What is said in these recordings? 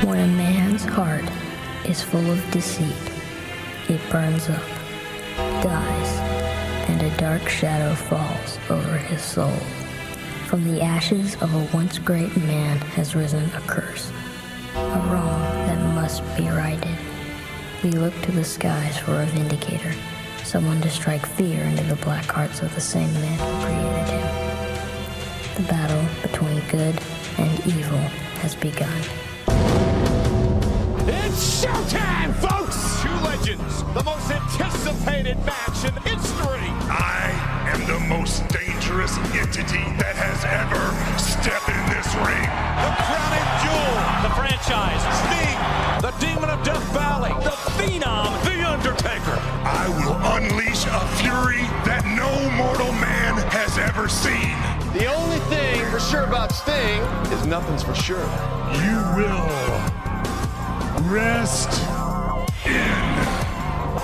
When a man's heart is full of deceit, it burns up, dies, and a dark shadow falls over his soul. From the ashes of a once great man has risen a curse, a wrong that must be righted. We look to the skies for a vindicator, someone to strike fear into the black hearts of the same man who created him. The battle between good and evil has begun. It's showtime, folks! Two legends, the most anticipated match in history. I am the most dangerous entity that has ever stepped in this ring. The crowning jewel, the franchise, Sting, the Demon of Death Valley, the Phenom, The Undertaker. I will unleash a fury that no mortal man has ever seen. The only thing for sure about Sting is nothing's for sure. You will rest in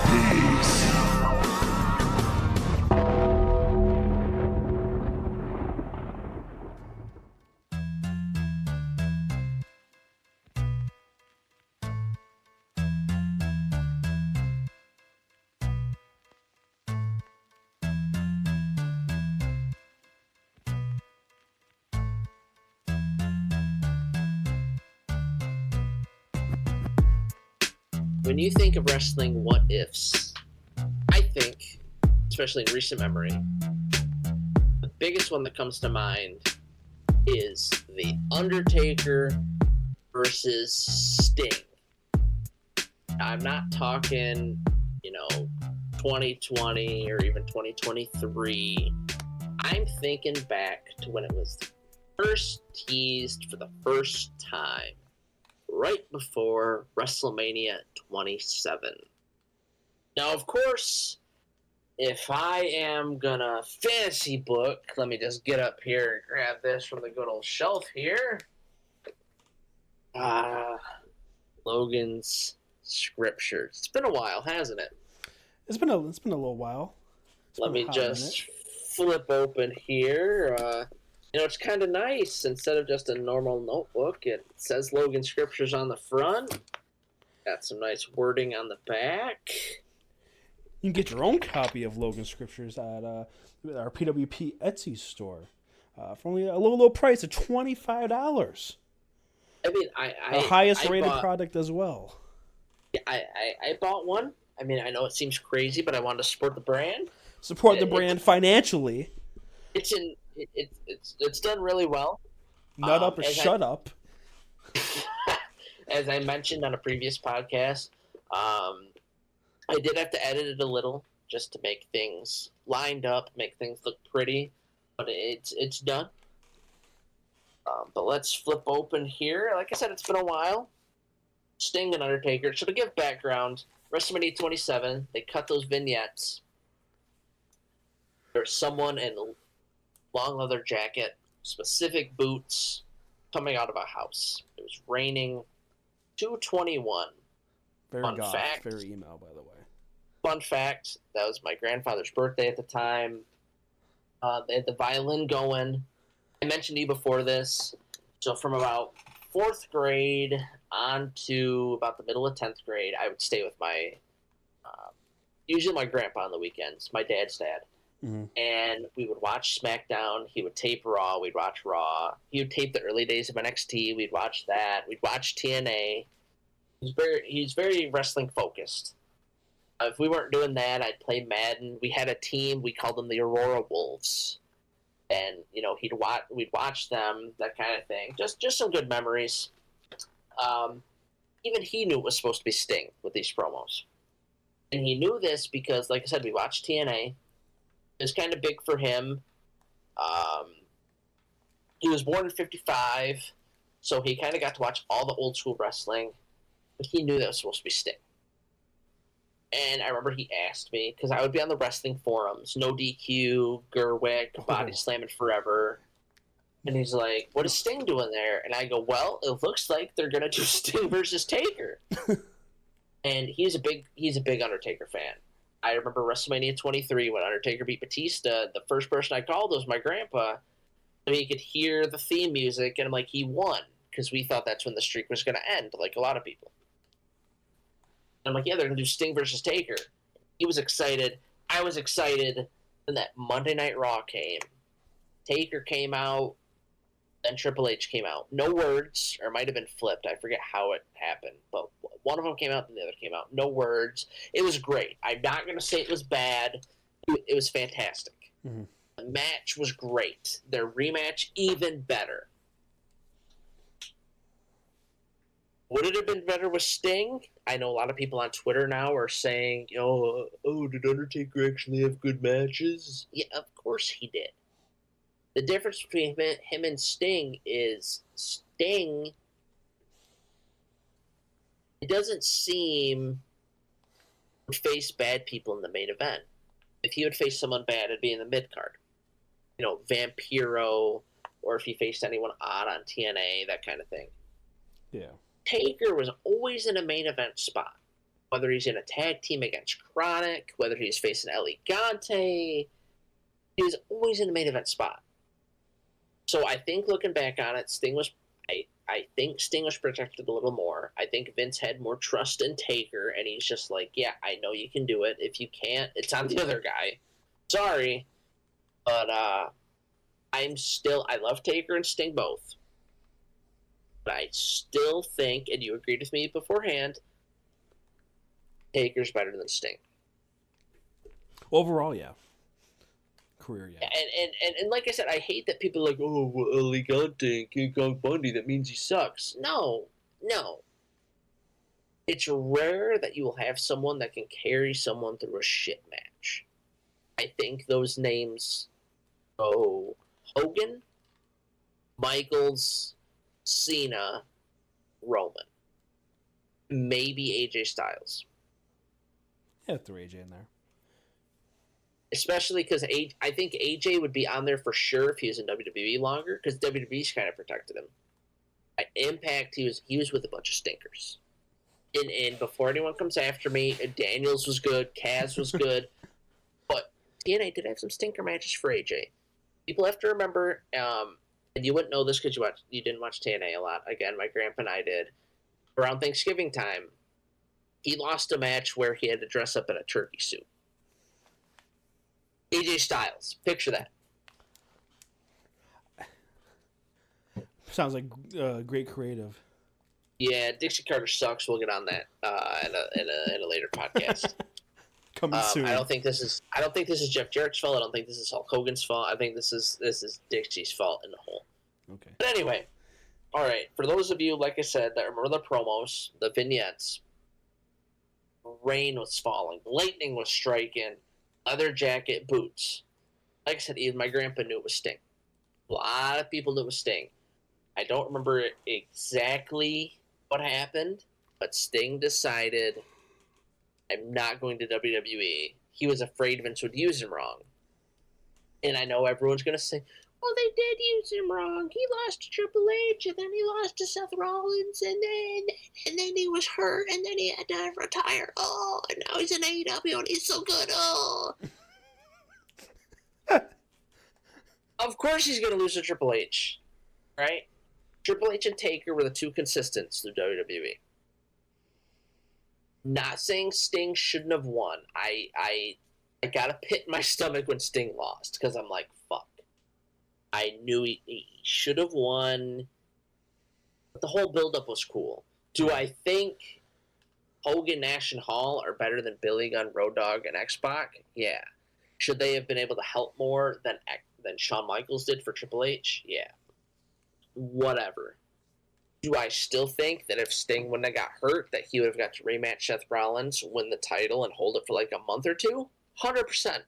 peace. When you think of wrestling what ifs, I think, especially in recent memory, the biggest one that comes to mind is The Undertaker versus Sting. I'm not talking, 2020 or even 2023. I'm thinking back to when it was first teased for the first time, right before WrestleMania 27. Now, of course, if I am gonna fantasy book, let me just get up here and grab this from the good old shelf here. Logan's scriptures. It's been a while, hasn't it? It's been a little while. Let me just flip open here. It's kind of nice. Instead of just a normal notebook, it says Logan Scriptures on the front. Got some nice wording on the back. You can get your own copy of Logan Scriptures at our PWP Etsy store for only a low price of $25. I mean, the highest rated product as well. Yeah, I bought one. I mean, I know it seems crazy, but I wanted to support the brand. Support the brand financially. It's done really well. Nut up or shut up. As I mentioned on a previous podcast, I did have to edit it a little just to make things lined up, make things look pretty, but it's done. But let's flip open here. Like I said, it's been a while. Sting and Undertaker. So to give background, WrestleMania 27, they cut those vignettes. There's someone in a long leather jacket, specific boots, coming out of a house. It was raining. 221. Very Fun goth, fact. very email, by the way. Fun fact, that was my grandfather's birthday at the time. They had the violin going. I mentioned to you before this, so from about 4th grade on to about the middle of 10th grade, I would stay with usually my grandpa on the weekends, my dad's dad. Mm-hmm. And we would watch SmackDown. He would tape Raw. We'd watch Raw. He would tape the early days of NXT. We'd watch that. We'd watch TNA. He's very wrestling focused. If we weren't doing that, I'd play Madden. We had a team. We called them the Aurora Wolves, and we'd watch them, that kind of thing. Just some good memories. Even he knew it was supposed to be Sting with these promos, and he knew this because, like I said, we watched TNA. It was kind of big for him. He was born in 55, so he kind of got to watch all the old school wrestling, but he knew that was supposed to be Sting. And I remember he asked me, because I would be on the wrestling forums, No DQ, Gerwick, Body Slamming Forever. And he's like, what is Sting doing there? And I go, well, it looks like they're going to do Sting versus Taker. And he's a big Undertaker fan. I remember WrestleMania 23 when Undertaker beat Batista. The first person I called was my grandpa, so he could hear the theme music, and I'm like, he won. because we thought that's when the streak was going to end, like a lot of people. I'm like, yeah, they're going to do Sting versus Taker. He was excited. I was excited. Then that Monday Night Raw came. Taker came out. Then Triple H came out. No words, or it might have been flipped. I forget how it happened. But one of them came out, and the other came out. No words. It was great. I'm not going to say it was bad. It was fantastic. Mm-hmm. The match was great. Their rematch, even better. Would it have been better with Sting? I know a lot of people on Twitter now are saying, oh, did Undertaker actually have good matches? Yeah, of course he did. The difference between him and Sting is Sting, it doesn't seem would face bad people in the main event. If he would face someone bad, it'd be in the mid-card. You know, Vampiro, or if he faced anyone odd on TNA, that kind of thing. Yeah. Taker was always in a main event spot. Whether he's in a tag team against Chronic, whether he's facing Elegante, he was always in a main event spot. So I think looking back on it, I think Sting was protected a little more. I think Vince had more trust in Taker, and he's just like, yeah, I know you can do it. If you can't, it's on the other guy. Sorry. But I love Taker and Sting both. But I still think, and you agreed with me beforehand, Taker's better than Sting. Overall, yeah. Career, yeah. And like I said, I hate that people are like, oh, Elegante and King Kong Bundy, that means he sucks. No. It's rare that you will have someone that can carry someone through a shit match. I think those names go Hogan, Michaels, Cena, Roman. Maybe AJ Styles. Yeah, throw AJ in there. Especially because I think AJ would be on there for sure if he was in WWE longer, because WWE's kind of protected him. At Impact, he was with a bunch of stinkers. And before anyone comes after me, Daniels was good, Kaz was good, but TNA did have some stinker matches for AJ. People have to remember, and you wouldn't know this because you didn't watch TNA a lot. Again, my grandpa and I did. Around Thanksgiving time, he lost a match where he had to dress up in a turkey suit. AJ Styles. Picture that. Sounds like great creative. Yeah, Dixie Carter sucks. We'll get on that in a later podcast. Coming soon. I don't think this is Jeff Jarrett's fault. I don't think this is Hulk Hogan's fault. I think this is Dixie's fault in the whole. Okay. But anyway, all right. For those of you, like I said, that remember the promos, the vignettes, rain was falling, lightning was striking, leather jacket, boots. Like I said, even my grandpa knew it was Sting. A lot of people knew it was Sting. I don't remember exactly what happened, but Sting decided, I'm not going to WWE. He was afraid Vince would use him wrong. And I know everyone's going to say, well, they did use him wrong. He lost to Triple H, and then he lost to Seth Rollins, and then he was hurt, and then he had to retire. Oh, and now he's in AEW, and he's so good. Oh. Of course he's going to lose to Triple H, right? Triple H and Taker were the two consistents through WWE. Not saying Sting shouldn't have won. I got a pit in my stomach when Sting lost, because I'm like, fuck. I knew he should have won. But the whole build-up was cool. Do I think Hogan, Nash, and Hall are better than Billy Gunn, Road Dogg, and X-Pac? Yeah. Should they have been able to help more than Shawn Michaels did for Triple H? Yeah. Whatever. Do I still think that if Sting wouldn't have got hurt, that he would have got to rematch Seth Rollins, win the title, and hold it for like a month or two? 100%.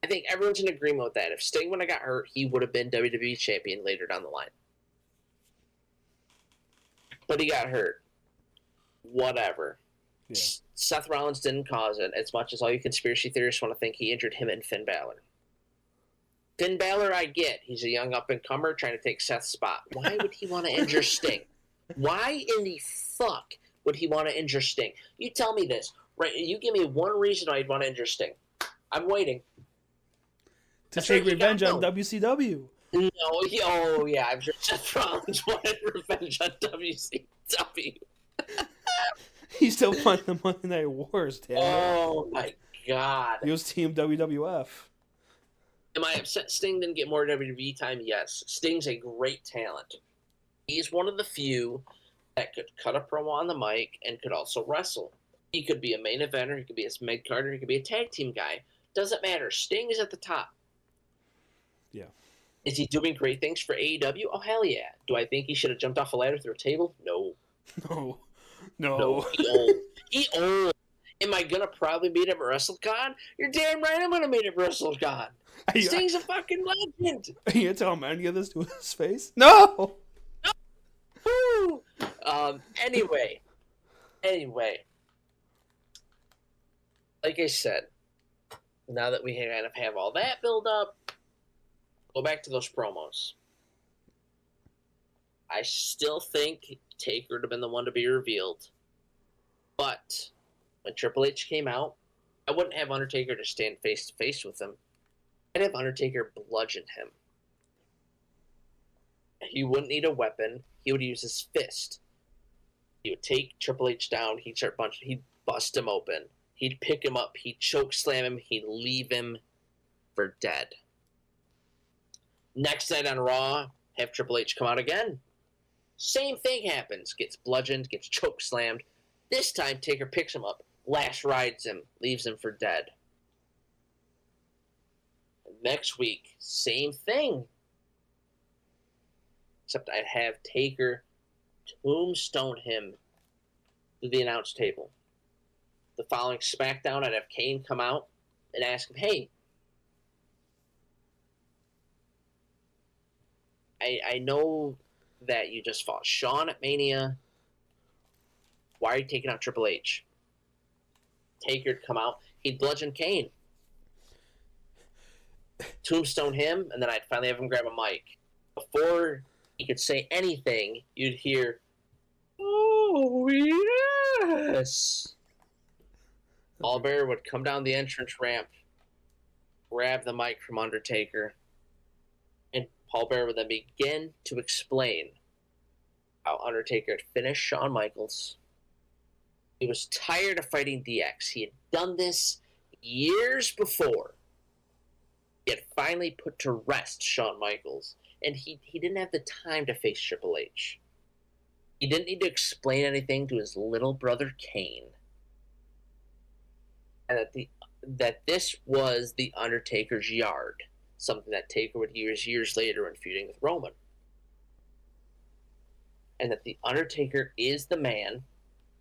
I think everyone's in agreement with that. If Sting wouldn't have got hurt, he would have been WWE champion later down the line. But he got hurt. Whatever. Yeah. Seth Rollins didn't cause it, as much as all you conspiracy theorists want to think he injured him and Finn Balor. Finn Balor, I get. He's a young up-and-comer trying to take Seth's spot. Why would he want to injure Sting? Why in the fuck would he want to injure Sting? You tell me this. Right? You give me one reason why he'd want to injure Sting. I'm waiting. To take revenge on WCW. No, oh yeah, I'm sure Seth Rollins wanted revenge on WCW. He still won the Monday Night Wars, damn it. Oh my god. He was Team WWF. Am I upset Sting didn't get more WWE time? Yes. Sting's a great talent. He's one of the few that could cut a promo on the mic and could also wrestle. He could be a main eventer, he could be a mid-carder, he could be a tag team guy. Doesn't matter. Sting is at the top. Yeah. Is he doing great things for AEW? Oh, hell yeah. Do I think he should have jumped off a ladder through a table? No. No. He old. He old. Am I going to probably meet him at WrestleCon? You're damn right I'm going to meet him at WrestleCon. Sting's a fucking legend. Are you going to tell him any of this to his face? No! Woo! Anyway. Like I said, now that we kind of have all that build up, go back to those promos. I still think Taker would have been the one to be revealed. But when Triple H came out, I wouldn't have Undertaker to stand face to face with him. I'd have Undertaker bludgeon him. He wouldn't need a weapon. He would use his fist. He would take Triple H down. He'd start punching. He'd bust him open. He'd pick him up. He'd choke slam him. He'd leave him for dead. Next night on Raw, have Triple H come out again. Same thing happens. Gets bludgeoned, gets choke slammed. This time, Taker picks him up, lash rides him, leaves him for dead. Next week, same thing. Except I'd have Taker tombstone him to the announce table. The following SmackDown, I'd have Kane come out and ask him, hey, I know that you just fought Shawn at Mania. Why are you taking out Triple H? Taker'd come out. He'd bludgeon Kane. Tombstone him, and then I'd finally have him grab a mic. Before he could say anything, you'd hear, oh, yes. Paul Bearer would come down the entrance ramp, grab the mic from Undertaker, and Paul Bearer would then begin to explain how Undertaker had finished Shawn Michaels. He was tired of fighting DX. He had done this years before. He had finally put to rest Shawn Michaels, and he didn't have the time to face Triple H. He didn't need to explain anything to his little brother Kane. And that this was the Undertaker's yard, something that Taker would use years later when feuding with Roman. And that the Undertaker is the man.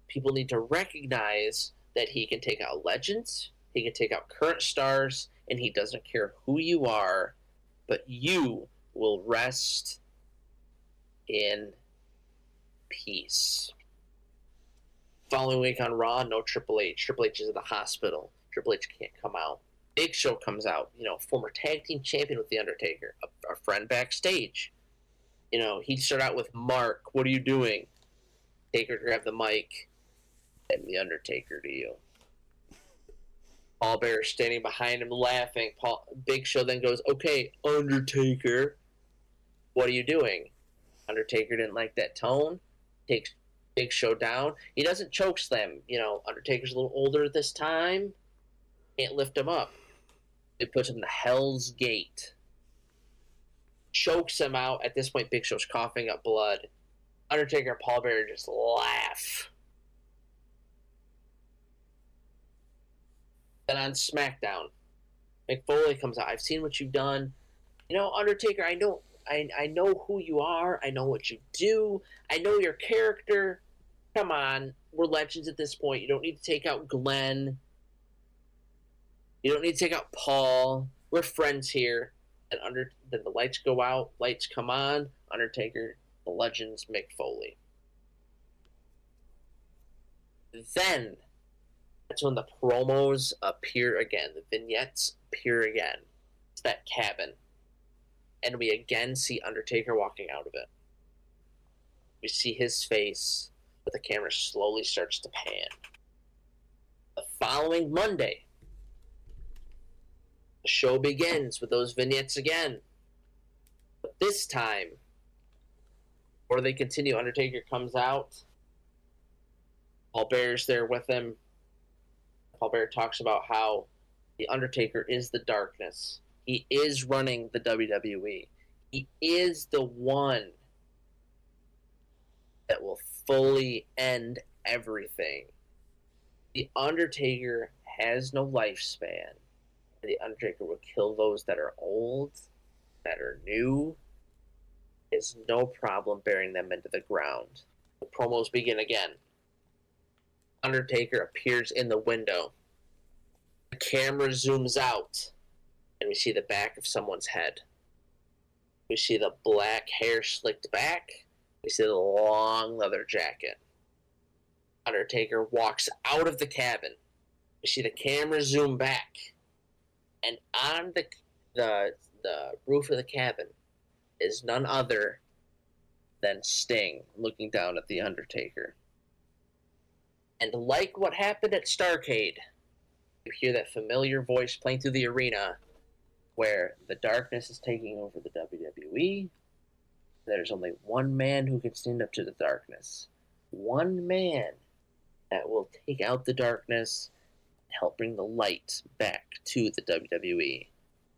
People need to recognize that he can take out legends, he can take out current stars, and he doesn't care who you are, but you will rest in peace. Following week on Raw, no Triple H. Triple H is in the hospital. Triple H can't come out. Big Show comes out, former tag team champion with The Undertaker, a friend backstage. He'd start out with, Mark, what are you doing? Taker grab the mic, and The Undertaker to you. Paul Bearer standing behind him laughing. Big Show then goes, okay, Undertaker, what are you doing? Undertaker didn't like that tone. Takes Big Show down. He doesn't choke slam. Undertaker's a little older at this time. Can't lift him up. It puts him in the Hell's Gate. Chokes him out. At this point, Big Show's coughing up blood. Undertaker and Paul Bearer just laugh. Then on SmackDown, Mick Foley comes out. I've seen what you've done. Undertaker, I know who you are. I know what you do. I know your character. Come on. We're legends at this point. You don't need to take out Glenn. You don't need to take out Paul. We're friends here. And then the lights go out. Lights come on. Undertaker, the legends, Mick Foley. Then, that's when the promos appear again. The vignettes appear again. It's that cabin. And we again see Undertaker walking out of it. We see his face, but the camera slowly starts to pan. The following Monday, the show begins with those vignettes again. But this time, before they continue, Undertaker comes out. Paul Bear's there with him. Paul Bear talks about how the Undertaker is the darkness. He is running the WWE. He is the one that will fully end everything. The Undertaker has no lifespan. The Undertaker will kill those that are old, that are new. It's no problem burying them into the ground. The promos begin again. Undertaker appears in the window. The camera zooms out, and we see the back of someone's head. We see the black hair slicked back. We see the long leather jacket. Undertaker walks out of the cabin. We see the camera zoom back, and on the roof of the cabin is none other than Sting looking down at the Undertaker. And like what happened at Starrcade, you hear that familiar voice playing through the arena where the darkness is taking over the WWE. There's only one man who can stand up to the darkness. One man that will take out the darkness and help bring the light back to the WWE.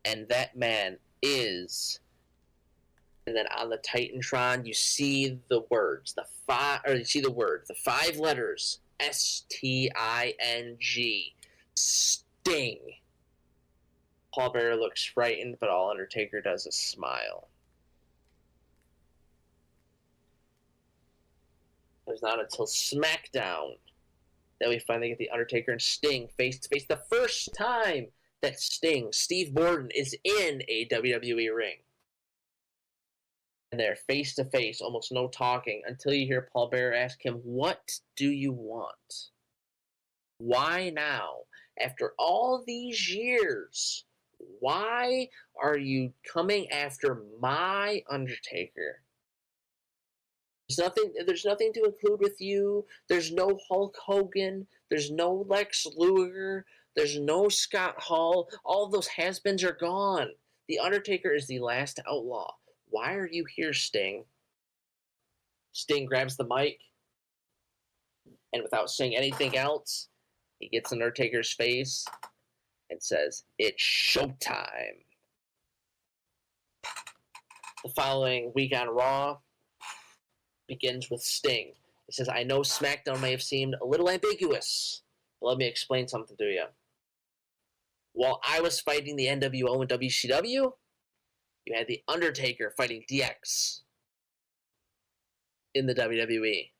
And that man is... And then on the Titantron, you see the words, the five letters, S-T-I-N-G, Sting. Paul Bearer looks frightened, but all Undertaker does is smile. It was not until SmackDown that we finally get the Undertaker and Sting face to face. The first time that Sting, Steve Borden, is in a WWE ring. And they're face to face, almost no talking, until you hear Paul Bearer ask him, "What do you want? Why now? After all these years, why are you coming after my Undertaker? There's nothing to include with you. There's no Hulk Hogan. There's no Lex Luger. There's no Scott Hall. All of those has-beens are gone. The Undertaker is the last outlaw. Why are you here, Sting?" Sting grabs the mic, and without saying anything else, he gets in Undertaker's face and says, "It's showtime." The following week on Raw begins with Sting. He says, "I know SmackDown may have seemed a little ambiguous, but let me explain something to you. While I was fighting the NWO and WCW, you had the Undertaker fighting DX in the WWE.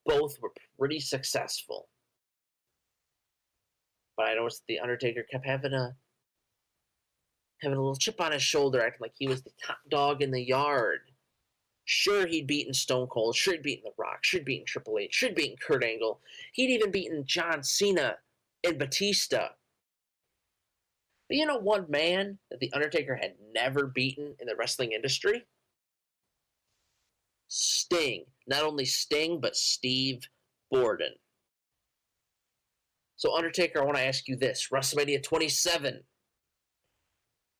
Both were pretty successful. But I noticed the Undertaker kept having a little chip on his shoulder, acting like he was the top dog in the yard. Sure, he'd beaten Stone Cold. Sure, he'd beaten The Rock. Sure, he'd beaten Triple H. Sure, he'd beaten Kurt Angle. He'd even beaten John Cena and Batista. But you know one man that the Undertaker had never beaten in the wrestling industry? Sting. Not only Sting, but Steve Borden. So, Undertaker, I want to ask you this. WrestleMania 27.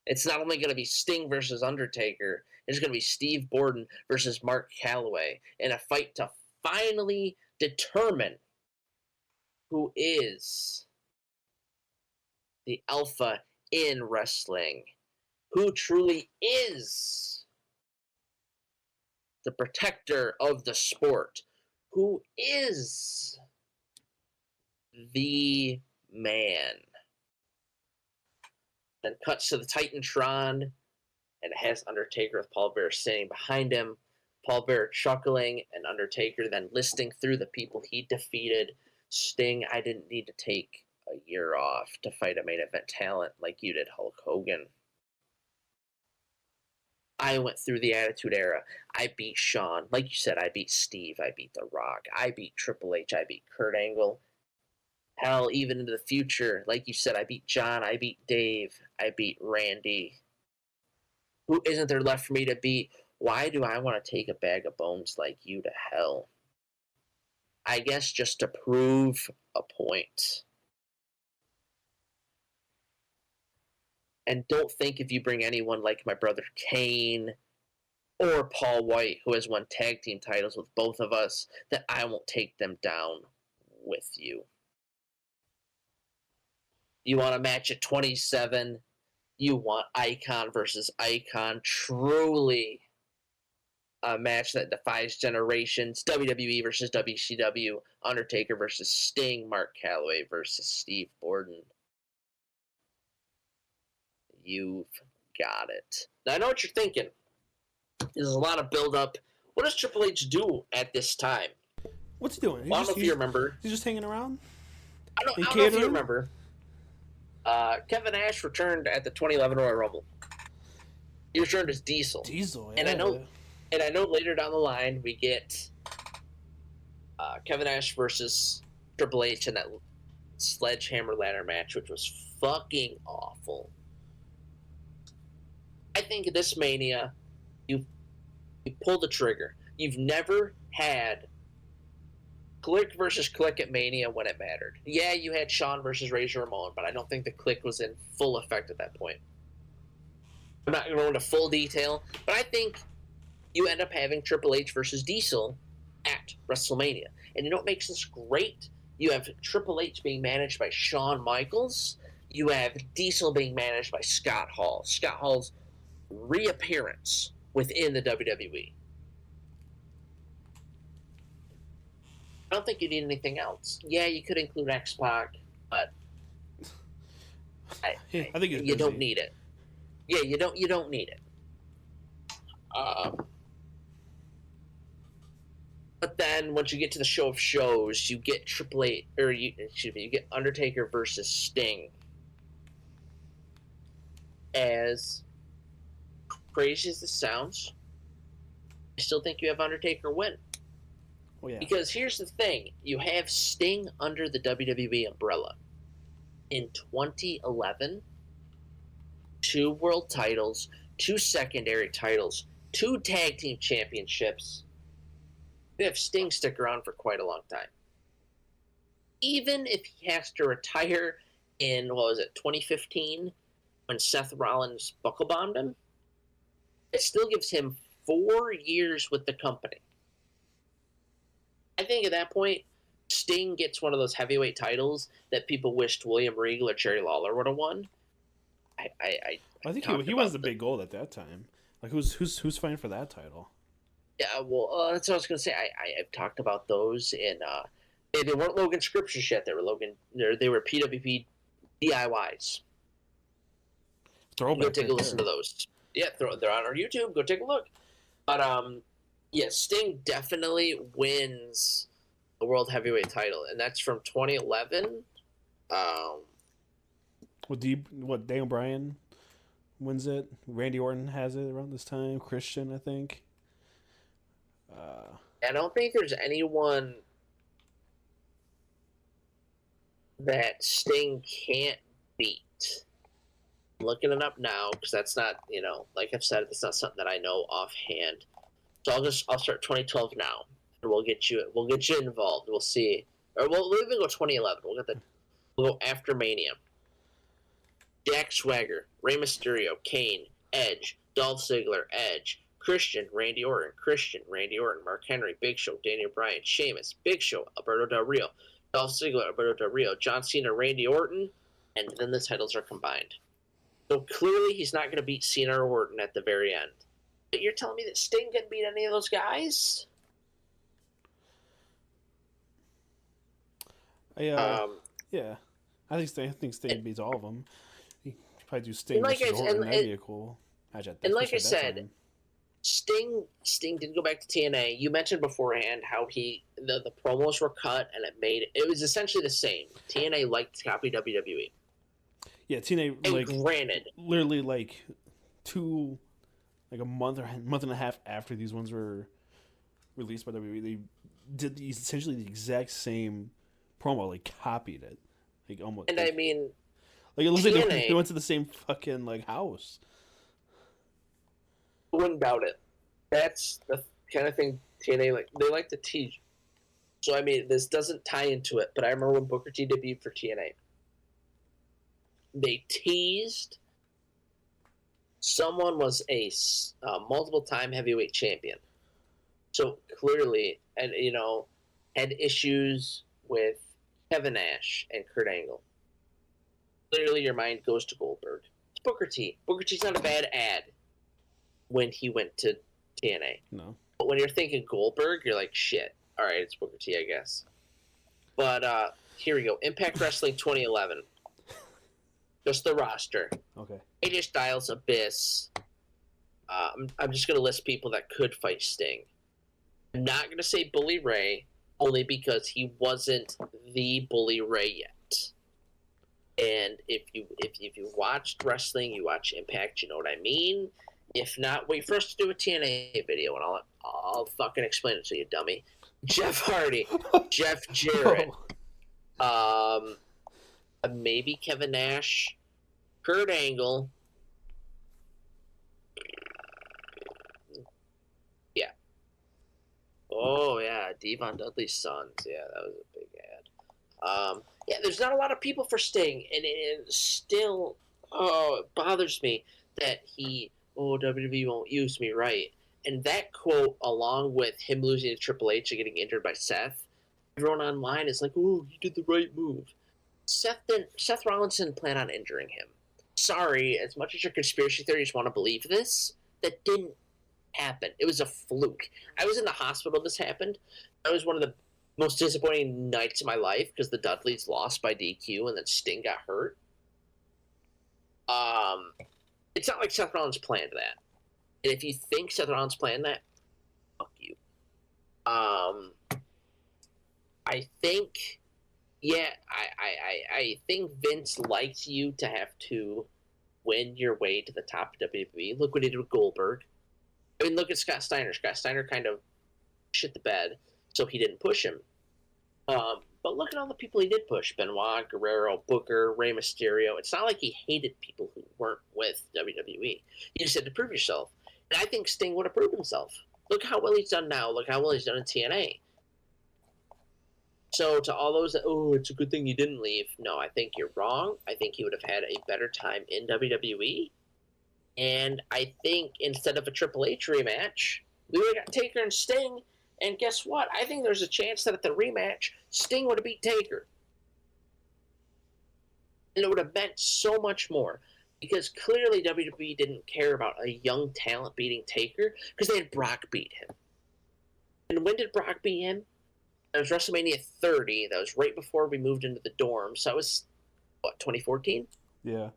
It's not only going to be Sting versus Undertaker, it's going to be Steve Borden versus Mark Calloway in a fight to finally determine who is the alpha in wrestling, who truly is the protector of the sport, who is the man. Then cuts to the Titantron, and it has Undertaker with Paul Bearer sitting behind him, Paul Bearer chuckling, and Undertaker then listing through the people he defeated. "Sting, I didn't need to take a year off to fight a main event talent like you did, Hulk Hogan. I went through the Attitude Era. I beat Shawn. Like you said, I beat Steve. I beat The Rock. I beat Triple H. I beat Kurt Angle. Hell, even into the future, like you said, I beat John. I beat Dave. I beat Randy. Who isn't there left for me to beat? Why do I want to take a bag of bones like you to hell? I guess just to prove a point." And don't think if you bring anyone like my brother Kane or Paul White, who has won tag team titles with both of us, that I won't take them down with you. You want a match at 27? You want Icon versus Icon, truly a match that defies generations. WWE versus WCW, Undertaker versus Sting, Mark Calloway versus Steve Borden. You've got it. Now, I know what you're thinking. There's a lot of build-up. What does Triple H do at this time? What's he doing? Well, I don't know if you remember. He's just hanging around? I don't know if you remember. Kevin Nash returned at the 2011 Royal Rumble. He returned as Diesel. Diesel, yeah. And I know later down the line we get Kevin Nash versus Triple H in that sledgehammer ladder match, which was fucking awful. I think at this Mania, you pull the trigger. You've never had Click versus Click at Mania when it mattered. Yeah, you had Shawn versus Razor Ramon, but I don't think the Click was in full effect at that point. I'm not going to go into full detail, but I think you end up having Triple H versus Diesel at WrestleMania. And you know what makes this great? You have Triple H being managed by Shawn Michaels. You have Diesel being managed by Scott Hall. Scott Hall's reappearance within the WWE. I don't think you need anything else. Yeah, you could include X-Pac, but I think you don't need it. Yeah, you don't need it. But then once you get to the show of shows, you get you get Undertaker versus Sting. As crazy as this sounds, I still think you have Undertaker win. Oh, yeah. Because here's the thing. You have Sting under the WWE umbrella. In 2011, 2 world titles, 2 secondary titles, 2 tag team championships. You have Sting stick around for quite a long time. Even if he has to retire in, 2015, when Seth Rollins buckle bombed him, it still gives him 4 years with the company. I think at that point, Sting gets one of those heavyweight titles that people wished William Regal or Jerry Lawler would have won. I think he was the big goal at that time. Like who's fighting for that title? Yeah, well, that's what I was gonna say. I've talked about those in. They weren't Logan scriptures yet. They were PWP DIYs. Go take a listen to those. Yeah, they're on our YouTube. Go take a look. But yeah, Sting definitely wins the World Heavyweight title, and that's from 2011. Daniel Bryan wins it. Randy Orton has it around this time. Christian, I think. I don't think there's anyone that Sting can't beat. I'm looking it up now because that's not, like I've said, it's not something that I know offhand. So I'll start 2012 now, and we'll get you involved. We'll see, or we'll even go 2011. We'll go after Mania. Jack Swagger, Rey Mysterio, Kane, Edge, Dolph Ziggler, Edge, Christian, Randy Orton, Mark Henry, Big Show, Daniel Bryan, Sheamus, Big Show, Alberto Del Rio, Dolph Ziggler, Alberto Del Rio, John Cena, Randy Orton, and then the titles are combined. So clearly he's not going to beat Cena or Orton at the very end. But you're telling me that Sting can beat any of those guys? Yeah. I think Sting beats all of them. He probably do Sting versus Orton. That'd be a cool match. And like I said, Sting did go back to TNA. You mentioned beforehand how the promos were cut and it was essentially the same. TNA liked to copy WWE. Yeah, TNA granted, literally a month and a half after these ones were released by WWE, they did essentially the exact same promo, copied it, almost. And I mean, it looks like they went to the same fucking house. I wouldn't doubt it. That's the kind of thing TNA they like to tease. So I mean, this doesn't tie into it, but I remember when Booker T debuted for TNA. They teased someone was a multiple-time heavyweight champion. So clearly, and had issues with Kevin Nash and Kurt Angle. Clearly, your mind goes to Goldberg. It's Booker T. Booker T's not a bad ad when he went to TNA. No. But when you're thinking Goldberg, you're like, shit. All right, it's Booker T, I guess. But here we go. Impact Wrestling 2011. Just the roster. Okay. AJ Styles, Abyss. I'm just going to list people that could fight Sting. I'm not going to say Bully Ray, only because he wasn't the Bully Ray yet. And if you watched wrestling, you watch Impact, you know what I mean. If not, wait for us to do a TNA video, and I'll fucking explain it to you, dummy. Jeff Hardy, Jeff Jarrett, maybe Kevin Nash, Kurt Angle. Yeah. Oh yeah, Devon Dudley's sons. Yeah, that was a big ad. Yeah, there's not a lot of people for Sting, and it still it bothers me that WWE won't use me right. And that quote, along with him losing to Triple H and getting injured by Seth, everyone online is like, "Oh, you did the right move." Seth Rollins didn't plan on injuring him. Sorry, as much as your conspiracy theories want to believe this, that didn't happen. It was a fluke. I was in the hospital when this happened. That was one of the most disappointing nights of my life because the Dudleys lost by DQ and then Sting got hurt. It's not like Seth Rollins planned that. And if you think Seth Rollins planned that, fuck you. I think, I think Vince likes you to have to win your way to the top of WWE. Look what he did with Goldberg. I mean, look at Scott Steiner. Scott Steiner kind of shit the bed, so he didn't push him. But look at all the people he did push. Benoit, Guerrero, Booker, Rey Mysterio. It's not like he hated people who weren't with WWE. You just had to prove yourself. And I think Sting would have proved himself. Look how well he's done now. Look how well he's done in TNA. So to all those that, it's a good thing you didn't leave. No, I think you're wrong. I think he would have had a better time in WWE. And I think instead of a Triple H rematch, we would have got Taker and Sting. And guess what? I think there's a chance that at the rematch, Sting would have beat Taker. And it would have meant so much more. Because clearly WWE didn't care about a young talent beating Taker because they had Brock beat him. And when did Brock beat him? That was WrestleMania 30. That was right before we moved into the dorm. So that was, 2014? Yeah.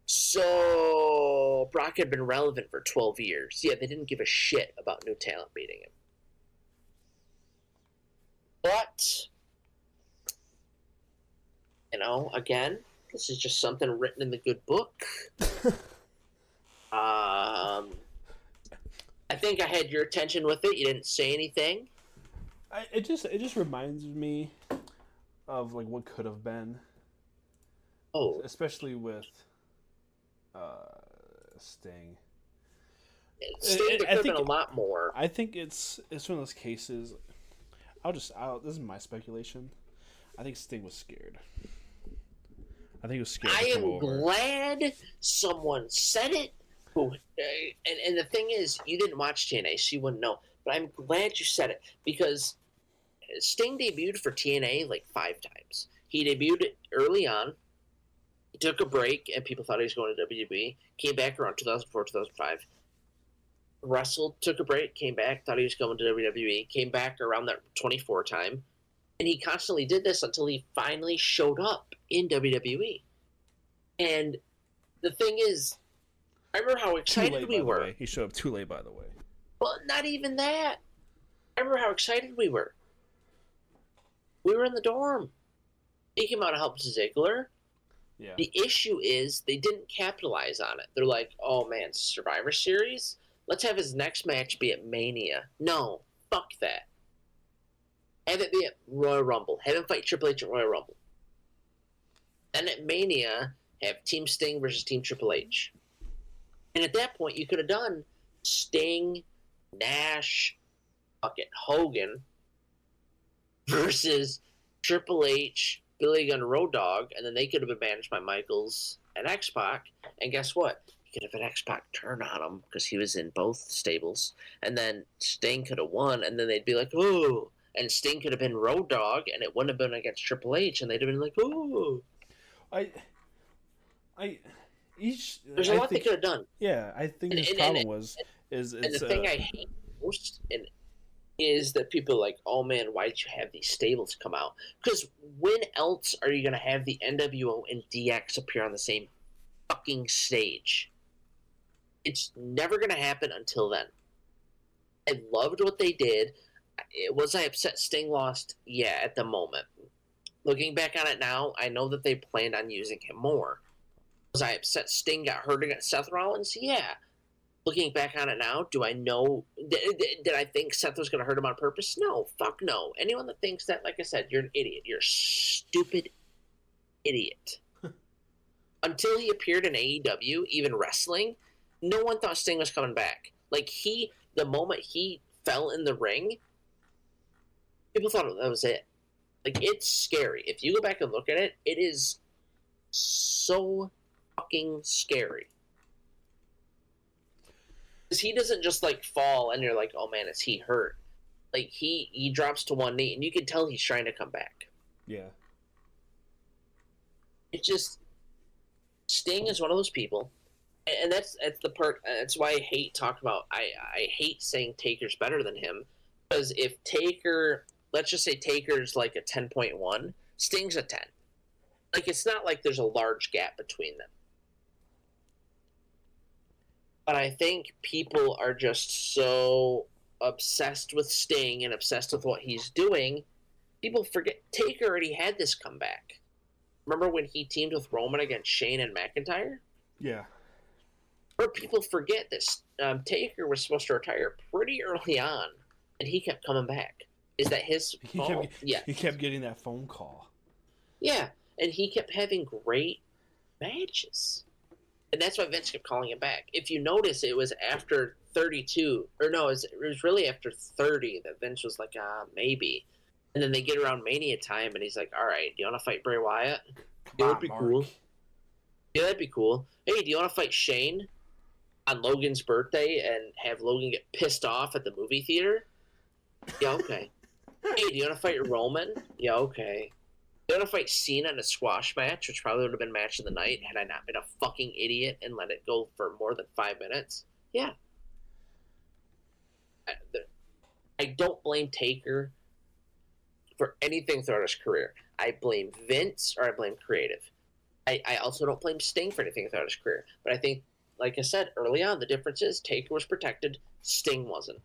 So Brock had been relevant for 12 years. Yeah, they didn't give a shit about new talent beating him. But, again, this is just something written in the good book. I think I had your attention with it. You didn't say anything. It just reminds me of like what could have been. Oh, especially with Sting. Sting could have been a lot more. I think it's one of those cases. This is my speculation. I think Sting was scared. I think he was scared. I am glad someone said it. And the thing is, you didn't watch TNA, so you wouldn't know. But I'm glad you said it because Sting debuted for TNA like 5 times. He debuted early on. He took a break, and people thought he was going to WWE. Came back around 2004, 2005. Wrestled, took a break, came back, thought he was going to WWE. Came back around that 24 time. And he constantly did this until he finally showed up in WWE. And the thing is, I remember how excited we were. He showed up too late, by the way. Well, not even that. I remember how excited we were. We were in the dorm. He came out to help Ziggler. Yeah. The issue is they didn't capitalize on it. They're like, oh man, Survivor Series? Let's have his next match be at Mania. No, fuck that. Have it be at Royal Rumble. Have him fight Triple H at Royal Rumble. Then at Mania, have Team Sting versus Team Triple H. And at that point, you could have done Sting, Nash, fucking Hogan versus Triple H, Billy Gunn, Road Dogg, and then they could have been managed by Michaels and X-Pac, and guess what? You could have an X-Pac turn on him because he was in both stables, and then Sting could have won, and then they'd be like, "Ooh," and Sting could have been Road Dogg, and it wouldn't have been against Triple H, and they'd have been like, "Ooh." There's a lot they could have done. Yeah, I think his problem was the thing I hate most is that people are like, "Oh man, why did you have these stables come out?" Because when else are you going to have the NWO and DX appear on the same fucking stage? It's never going to happen until then. I loved what they did. Was I upset Sting lost? Yeah, at the moment. Looking back on it now, I know that they planned on using him more. Was I upset Sting got hurt against Seth Rollins? Yeah. Looking back on it now, do I know? Did I think Seth was going to hurt him on purpose? No. Fuck no. Anyone that thinks that, like I said, you're an idiot. You're a stupid idiot. Until he appeared in AEW, even wrestling, no one thought Sting was coming back. Like, the moment he fell in the ring, people thought that was it. Like, it's scary. If you go back and look at it, it is so fucking scary. Because he doesn't just, like, fall and you're like, oh man, is he hurt? Like, he drops to one knee and you can tell he's trying to come back. Yeah. It's just, Sting is one of those people, and that's the part. That's why I hate talking about. I hate saying Taker's better than him, because if Taker, let's just say Taker's like a 10.1, Sting's a 10. Like, it's not like there's a large gap between them. But I think people are just so obsessed with Sting and obsessed with what he's doing, people forget Taker already had this comeback. Remember when he teamed with Roman against Shane and McIntyre? Yeah. Or people forget this. Taker was supposed to retire pretty early on, and he kept coming back. Is that his fault? He kept getting that phone call. Yeah, and he kept having great matches. And that's why Vince kept calling him back. If you notice, it was after 32, or no, it was really after 30 that Vince was like, maybe. And then they get around Mania time, and he's like, all right, do you want to fight Bray Wyatt? Yeah, that'd be cool. Yeah, that'd be cool. Hey, do you want to fight Shane on Logan's birthday and have Logan get pissed off at the movie theater? Yeah, okay. Hey, do you want to fight Roman? Yeah, okay. Do you want to fight Cena in a squash match, which probably would have been match of the night had I not been a fucking idiot and let it go for more than 5 minutes? Yeah. I don't blame Taker for anything throughout his career. I blame Vince, or I blame creative. I also don't blame Sting for anything throughout his career. But I think, like I said early on, the difference is Taker was protected, Sting wasn't.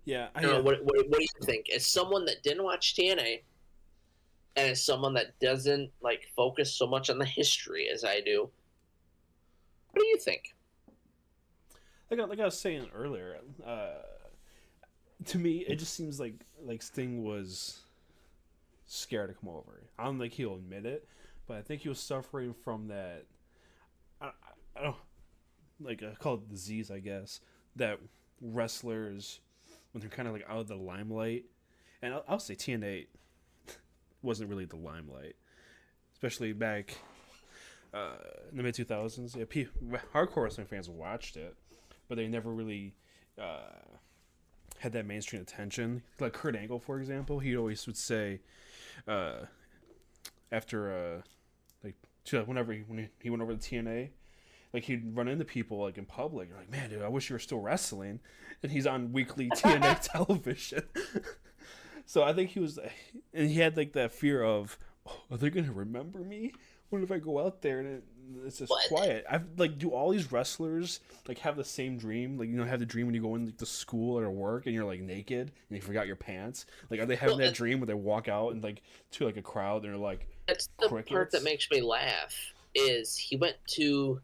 Yeah. What do you think? As someone that didn't watch TNA, and as someone that doesn't like focus so much on the history as I do, what do you think? Like I was saying earlier, to me, it just seems like Sting was scared to come over. I don't think he'll admit it, but I think he was suffering from that. I don't like I call it disease, I guess, that wrestlers, when they're kind of like out of the limelight, and I'll say TNA wasn't really the limelight, especially back in the mid 2000s. Yeah, hardcore wrestling fans watched it, but they never really had that mainstream attention. Like Kurt Angle, for example, he always would say after whenever when he went over to TNA, like he'd run into people like in public. You're like, man, dude, I wish you were still wrestling, and he's on weekly TNA television. So I think he was, and he had like that fear of, are they gonna remember me? What if I go out there and it's just quiet? I've like, do all these wrestlers like have the same dream? Like, have the dream when you go in like, to school or work and you're like naked and you forgot your pants? Like, are they having that dream when they walk out and like to like a crowd and they're like, that's the part that makes me laugh. Is he went to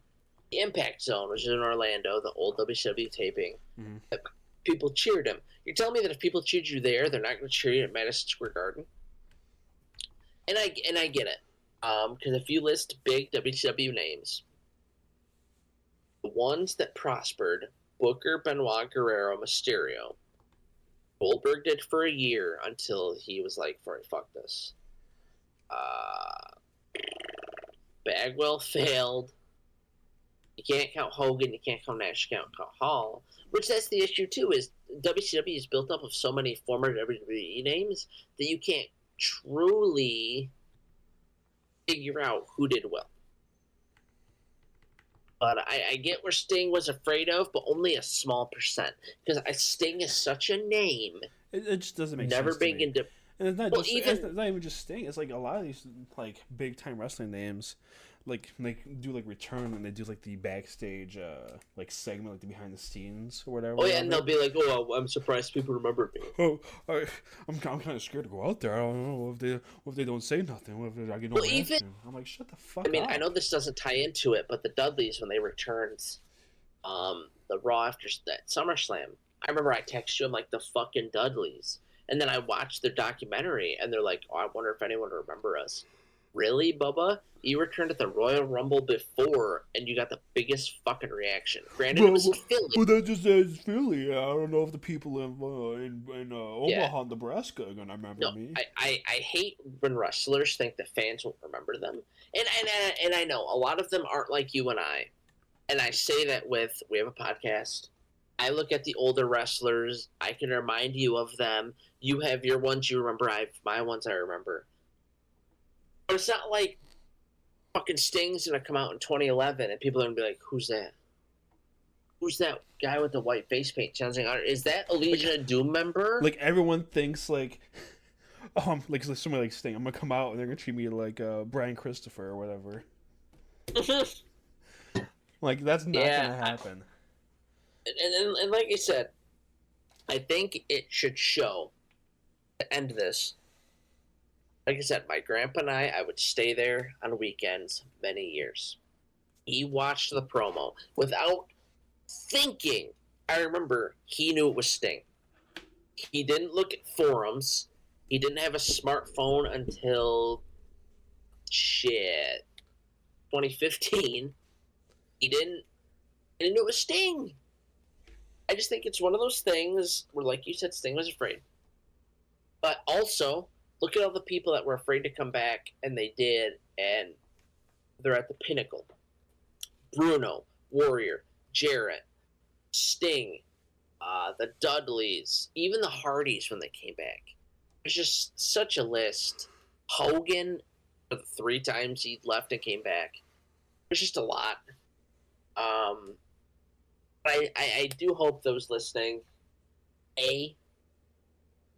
the Impact Zone, which is in Orlando, the old WCW taping. Mm-hmm. People cheered him. You're telling me that if people cheered you there, they're not going to cheer you at Madison Square Garden? And I get it. Because if you list big WCW names, the ones that prospered, Booker, Benoit, Guerrero, Mysterio, Goldberg did for a year until he was like, fuck this. Bagwell failed. You can't count Hogan. You can't count Nash. You can't count Hall. Which that's the issue too. Is WCW is built up of so many former WWE names that you can't truly figure out who did well. But I get where Sting was afraid of, but only a small percent. Because Sting is such a name. It just doesn't make never sense to big me. into. And it's not, Well, it's not even just Sting. It's like a lot of these like big time wrestling names, like they do like return and they do like the backstage like segment, like the behind the scenes or whatever. Oh yeah, and they'll be like, "Oh, I'm surprised people remember me." Oh, I'm kind of scared to go out there. I don't know if they don't say nothing. What if I get no reaction? I'm like, shut the fuck up. I mean, I know this doesn't tie into it, but the Dudleys when they returned, the Raw after that SummerSlam, I remember I texted you, I'm like, the fucking Dudleys. And then I watched their documentary, and they're like, oh, I wonder if anyone will remember us. Really, Bubba? You returned at the Royal Rumble before, and you got the biggest fucking reaction. Granted, it was in Philly. But that just says Philly. I don't know if the people in Omaha, Nebraska are going to remember me. I hate when wrestlers think the fans won't remember them. And I know, a lot of them aren't like you and I. And I say that we have a podcast. I look at the older wrestlers. I can remind you of them. You have your ones you remember. I have my ones I remember. But it's not like fucking Sting's going to come out in 2011 and people are going to be like, who's that? Who's that guy with the white face paint? Is that a Legion of Doom member? Like, everyone thinks, like, like somebody like Sting. I'm going to come out and they're going to treat me like Brian Christopher or whatever. Like, that's not going to happen. And like I said, I think it should show to end this. Like I said, my grandpa and I would stay there on weekends many years. He watched the promo without thinking. I remember he knew it was Sting. He didn't look at forums. He didn't have a smartphone until 2015. He didn't know it was Sting. I just think it's one of those things where, like you said, Sting was afraid. But also, look at all the people that were afraid to come back, and they did, and they're at the pinnacle. Bruno, Warrior, Jarrett, Sting, the Dudleys, even the Hardys when they came back. It's just such a list. Hogan, for the 3 times he left and came back. It's just a lot. I do hope those listening,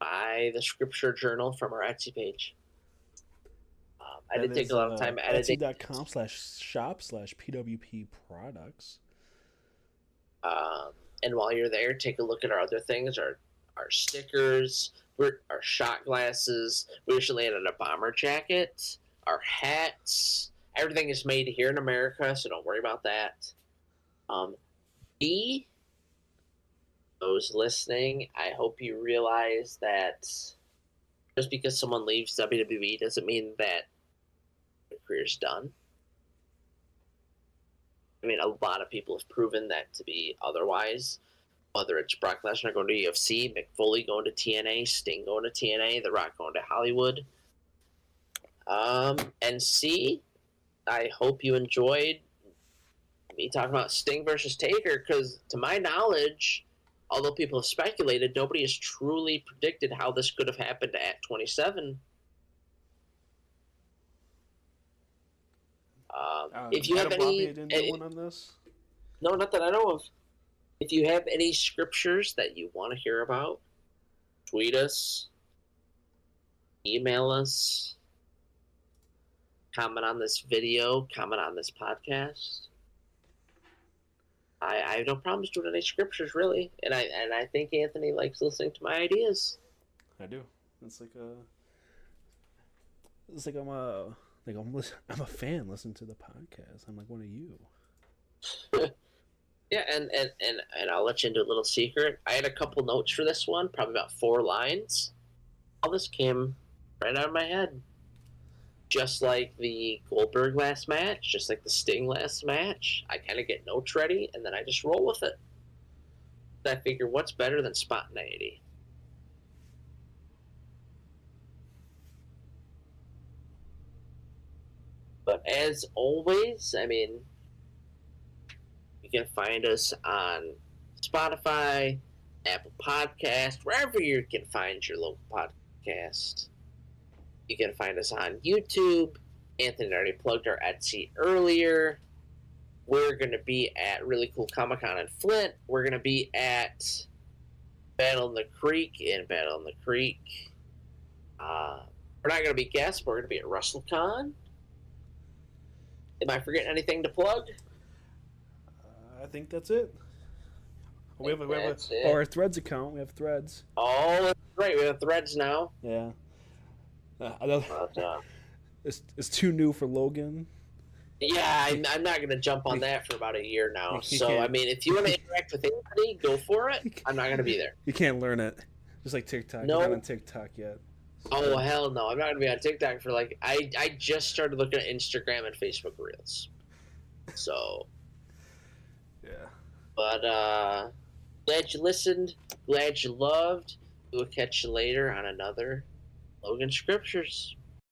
buy the Scripture Journal from our Etsy page. I did take a lot of time editing. Etsy.com/shop/PWP products. And while you're there, take a look at our other things, our stickers, our shot glasses. We recently added a bomber jacket, our hats. Everything is made here in America, so don't worry about that. Those listening, I hope you realize that just because someone leaves WWE doesn't mean that their career's done. I mean, a lot of people have proven that to be otherwise. Whether it's Brock Lesnar going to UFC, Mick Foley going to TNA, Sting going to TNA, The Rock going to Hollywood. And I hope you enjoyed me talking about Sting versus Taker, because to my knowledge, although people have speculated, nobody has truly predicted how this could have happened at 27. If you have any, on this? No, not that I know of. If you have any scriptures that you want to hear about, tweet us, email us, comment on this video, comment on this podcast. I have no problems doing any scriptures, really, and I think Anthony likes listening to my ideas. I do. It's like I'm a fan listening to the podcast. I'm like one of you. Yeah, and I'll let you into a little secret. I had a couple notes for this one, probably about 4 lines. All this came right out of my head. Just like the Goldberg last match, just like the Sting last match, I kind of get notes ready, and then I just roll with it. I figure, what's better than spontaneity? But as always, I mean, you can find us on Spotify, Apple Podcast, wherever you can find your local podcast. You can find us on YouTube. Anthony already plugged our Etsy earlier. We're going to be at Really Cool Comic Con in Flint. We're going to be at Battle in the Creek in Battle in the Creek. We're not going to be guests, but we're going to be at WrestleCon. Am I forgetting anything to plug? I think that's it. We have it. our Threads account. We have Threads. Oh, that's right. We have Threads now. Yeah. But, it's too new for Logan. yeah, I'm not going to jump on that for about a year now. You So, can't. I mean, if you want to interact with anybody, go for it. I'm not going to be there. You can't learn it. Just like TikTok. No. You're not on TikTok yet. Oh, hell no. I'm not going to be on TikTok for like... I just started looking at Instagram and Facebook Reels. So... Yeah. But, glad you listened. Glad you loved. We'll catch you later on another Logan Scriptures.